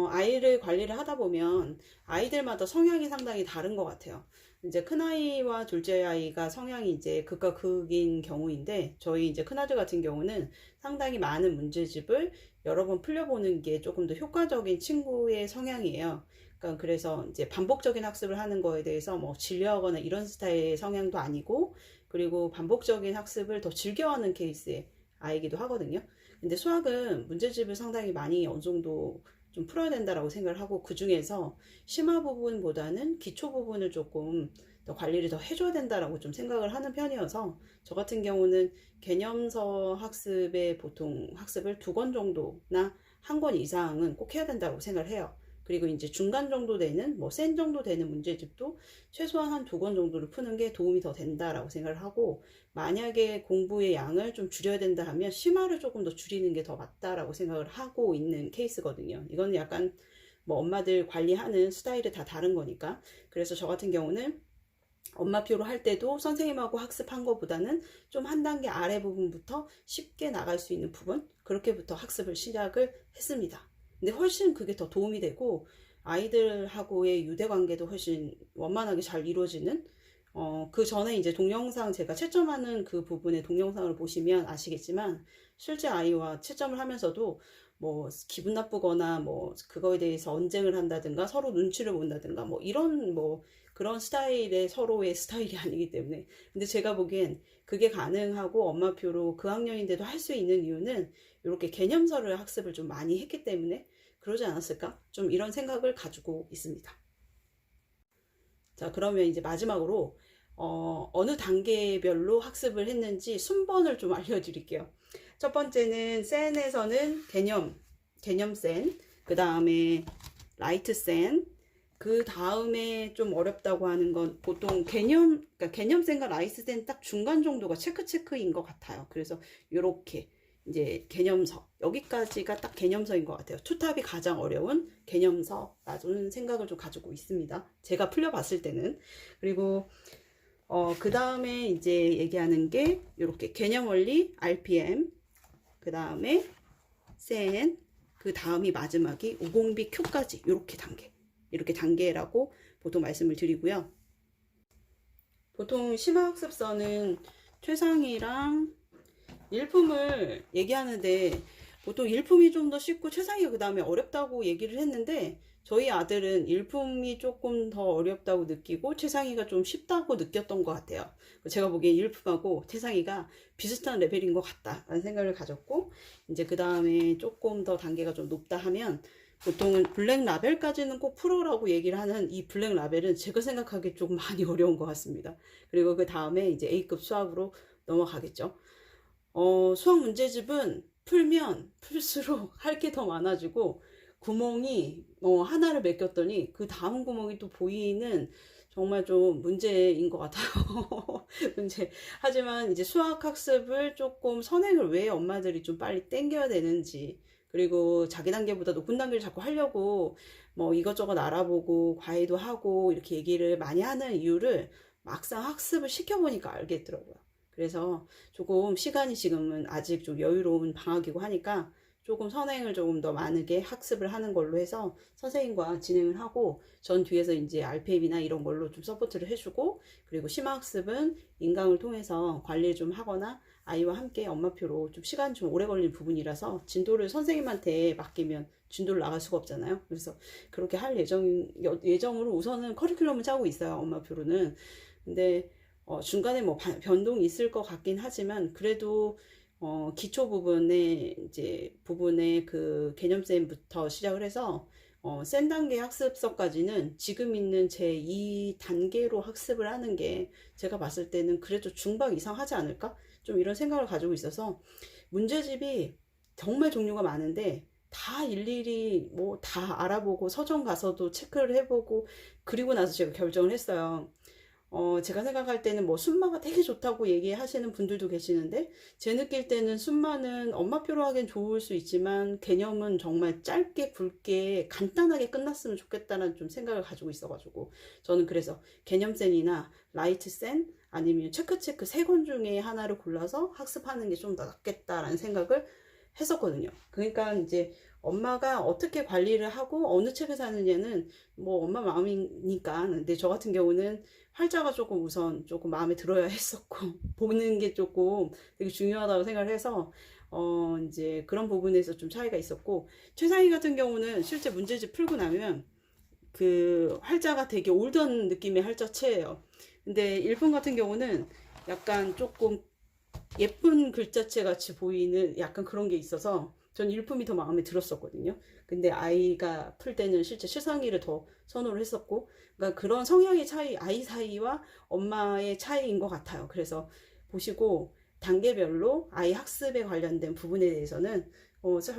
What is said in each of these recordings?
아이를 관리를 하다 보면 아이들마다 성향이 상당히 다른 것 같아요. 이제 큰아이와 둘째 아이가 성향이 이제 극과 극인 경우인데, 저희 이제 큰아들 같은 경우는 상당히 많은 문제집을 여러 번 풀려보는 게 조금 더 효과적인 친구의 성향이에요. 그러니까 그래서 이제 반복적인 학습을 하는 거에 대해서 뭐 질려하거나 이런 스타일의 성향도 아니고, 그리고 반복적인 학습을 더 즐겨하는 케이스의 아이기도 하거든요. 근데 수학은 문제집을 상당히 많이 어느 정도 좀 풀어야 된다라고 생각을 하고, 그 중에서 심화 부분보다는 기초 부분을 조금 더 관리를 더 해줘야 된다라고 좀 생각을 하는 편이어서, 저 같은 경우는 개념서 학습에 보통 학습을 2권 정도나 1권 이상은 꼭 해야 된다고 생각을 해요. 그리고 이제 중간 정도 되는, 뭐 센 정도 되는 문제집도 최소한 한 2권 정도를 푸는 게 도움이 더 된다라고 생각을 하고, 만약에 공부의 양을 좀 줄여야 된다 하면 심화를 조금 더 줄이는 게 더 맞다라고 생각을 하고 있는 케이스거든요. 이건 약간 뭐 엄마들 관리하는 스타일이 다 다른 거니까. 그래서 저 같은 경우는 엄마표로 할 때도 선생님하고 학습한 것보다는 좀 한 단계 아래 부분부터 쉽게 나갈 수 있는 부분, 그렇게부터 학습을 시작을 했습니다. 근데 훨씬 그게 더 도움이 되고, 아이들하고의 유대 관계도 훨씬 원만하게 잘 이루어지는, 그 전에 이제 동영상, 제가 채점하는 그 부분의 동영상을 보시면 아시겠지만, 실제 아이와 채점을 하면서도 뭐 기분 나쁘거나 뭐 그거에 대해서 언쟁을 한다든가 서로 눈치를 본다든가 뭐 이런 뭐 그런 스타일의 서로의 스타일이 아니기 때문에. 근데 제가 보기엔 그게 가능하고 엄마표로 그 학년인데도 할 수 있는 이유는 이렇게 개념서를 학습을 좀 많이 했기 때문에 그러지 않았을까? 좀 이런 생각을 가지고 있습니다. 자, 그러면 이제 마지막으로 어느 단계별로 학습을 했는지 순번을 좀 알려드릴게요. 첫 번째는 센에서는 개념 센, 그 다음에 라이트 센, 그 다음에 좀 어렵다고 하는 건 보통 그러니까 개념 센과 라이트 센 딱 중간 정도가 체크인 것 같아요. 그래서 이렇게 이제 개념서, 여기까지가 딱 개념서인 것 같아요. 투탑이 가장 어려운 개념서라는 생각을 좀 가지고 있습니다. 제가 풀려봤을 때는. 그리고 그 다음에 이제 얘기하는 게 이렇게 개념 원리, RPM, 그 다음에 센, 그 다음이 마지막이 50B Q까지 이렇게 단계라고 보통 말씀을 드리고요. 보통 심화학습서는 최상위랑 일품을 얘기하는데, 보통 일품이 좀 더 쉽고 최상위가 그 다음에 어렵다고 얘기를 했는데, 저희 아들은 일품이 조금 더 어렵다고 느끼고 최상위가 좀 쉽다고 느꼈던 것 같아요. 제가 보기엔 일품하고 최상위가 비슷한 레벨인 것 같다라는 생각을 가졌고, 이제 그 다음에 조금 더 단계가 좀 높다 하면 보통은 블랙 라벨까지는 꼭 풀어라고 얘기를 하는, 이 블랙 라벨은 제가 생각하기에 조금 많이 어려운 것 같습니다. 그리고 그 다음에 이제 A급 수학으로 넘어가겠죠. 수학 문제집은 풀면 풀수록 할 게 더 많아지고, 구멍이 하나를 메꼈더니 그 다음 구멍이 또 보이는, 정말 좀 문제인 것 같아요. 하지만 이제 수학 학습을 조금 선행을 왜 엄마들이 좀 빨리 땡겨야 되는지, 그리고 자기 단계보다 높은 단계를 자꾸 하려고 뭐 이것저것 알아보고 과외도 하고 이렇게 얘기를 많이 하는 이유를 막상 학습을 시켜보니까 알겠더라고요. 그래서 조금 시간이 지금은 아직 좀 여유로운 방학이고 하니까 조금 선행을 조금 더 많게 학습을 하는 걸로 해서 선생님과 진행을 하고, 전 뒤에서 이제 RPM이나 이런 걸로 좀 서포트를 해주고, 그리고 심화학습은 인강을 통해서 관리를 좀 하거나 아이와 함께 엄마표로 좀 시간이 좀 오래 걸리는 부분이라서 진도를 선생님한테 맡기면 진도를 나갈 수가 없잖아요. 그래서 그렇게 할 예정으로 우선은 커리큘럼을 짜고 있어요, 엄마표로는. 근데 중간에 뭐 변동이 있을 것 같긴 하지만, 그래도 기초 부분에 그 개념쌤부터 시작을 해서 센 단계 학습서까지는 지금 있는 제 2단계로 학습을 하는 게 제가 봤을 때는 그래도 중박 이상 하지 않을까? 좀 이런 생각을 가지고 있어서, 문제집이 정말 종류가 많은데 다 일일이 뭐 다 알아보고 서점 가서도 체크를 해보고 그리고 나서 제가 결정을 했어요. 제가 생각할 때는 뭐 순마가 되게 좋다고 얘기하시는 분들도 계시는데, 제 느낄 때는 순마는 엄마표로 하기엔 좋을 수 있지만 개념은 정말 짧게 굵게 간단하게 끝났으면 좋겠다는 좀 생각을 가지고 있어가지고, 저는 그래서 개념센이나 라이트센 아니면 체크 3권 중에 하나를 골라서 학습하는 게 좀 더 낫겠다라는 생각을 했었거든요. 그러니까 이제 엄마가 어떻게 관리를 하고 어느 책을 사느냐는 뭐 엄마 마음이니까. 근데 저 같은 경우는 활자가 조금 우선 조금 마음에 들어야 했었고 보는 게 조금 되게 중요하다고 생각을 해서 이제 그런 부분에서 좀 차이가 있었고, 최상희 같은 경우는 실제 문제집 풀고 나면 그 활자가 되게 올드한 느낌의 활자체예요. 근데 일품 같은 경우는 약간 조금 예쁜 글자체 같이 보이는 약간 그런 게 있어서 전 일품이 더 마음에 들었었거든요. 근데 아이가 풀 때는 실제 최상위를 더 선호를 했었고, 그러니까 그런 성향의 차이, 아이 사이와 엄마의 차이인 것 같아요. 그래서 보시고 단계별로 아이 학습에 관련된 부분에 대해서는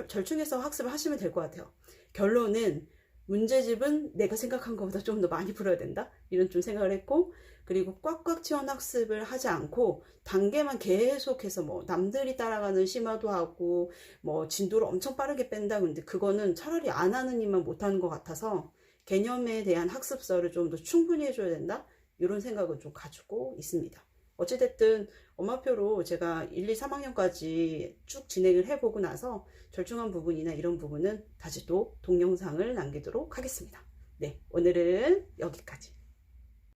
절충해서 학습을 하시면 될 것 같아요. 결론은 문제집은 내가 생각한 것보다 좀 더 많이 풀어야 된다, 이런 좀 생각을 했고, 그리고 꽉꽉 채운 학습을 하지 않고 단계만 계속해서 뭐 남들이 따라가는 심화도 하고 뭐 진도를 엄청 빠르게 뺀다, 근데 그거는 차라리 안 하는 이만 못하는 것 같아서 개념에 대한 학습서를 좀 더 충분히 해줘야 된다, 이런 생각을 좀 가지고 있습니다. 어찌됐든 엄마표로 제가 1, 2, 3학년까지 쭉 진행을 해보고 나서 절충한 부분이나 이런 부분은 다시 또 동영상을 남기도록 하겠습니다. 네, 오늘은 여기까지.